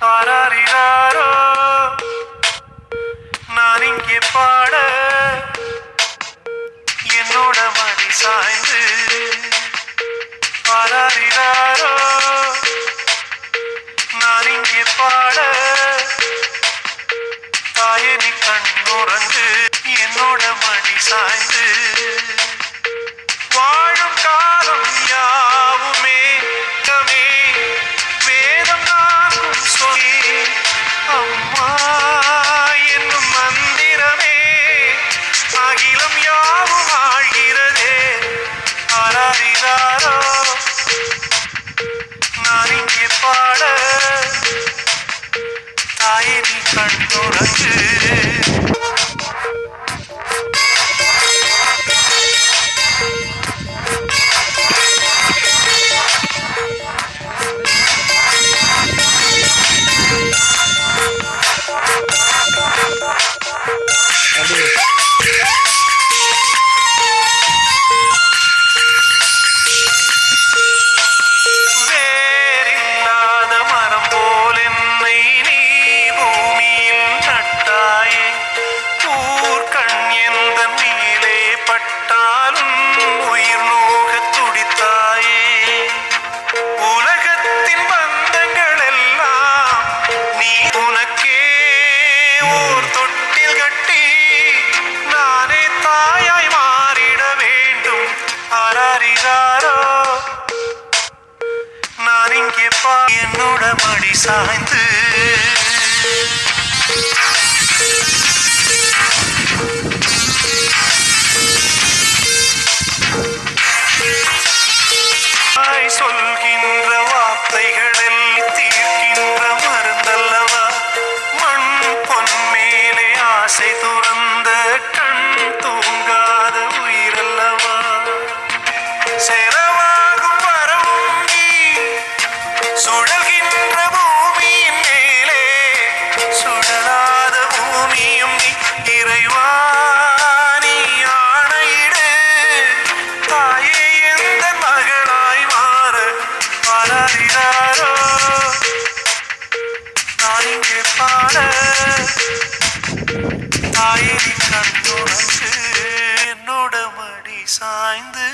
ஆராரிராரோ நான் இங்கே பாட என்னோட மடி சாய்ந்து ஆராரிராரோ நான் இங்கே பாட தாயனி கண்ணுறங்கு என்னோட மடி சாய்ந்து வாழும் காலம் யாவுமே கமே வேதம் நான்கும் சொல்லி அம்மா என்னும் மந்திரமே அகிலம் யாவும் ஆழ்கிறதே ஆராரிராரோ நான் இங்கே பாட தாயே நீ கண்ணுறங்கு வேறில்லாத மரம் போல் என்னை நீ பூமியில் நட்டாயே ஊர்கண் எந்த மேலே பட்டாலும் உயிர் நோக துடித்தாயே உலகத்தின் பந்தங்கள் எல்லாம் நீ உனக்கே ஓர் தொட்டில் கட்டி நானே தாயாய் மாறிட வேண்டும் ஆராரிராரோ நான் இங்கே என்னோட மடி சாய்ந்து சொல்கின்ற வார்த்தைகளில் தீர்க்கின்ற மருந்தல்லவா மண் பொன் மேலே ஆசை துறந்த கண் தூங்காத உயிரல்லவா செலவாகும் வரவும் நீ சுழல்கின்ற பூமியின் மேலே சுழலாத பூமியும் நீ இறைவா நீ ஆணையிடு தாயே எந்த மகளாய் மாற ஆராரிராரோ நான் இங்கே பாட தாயே நீ கண்ணுறங்கு என்னோட மடி சாய்ந்து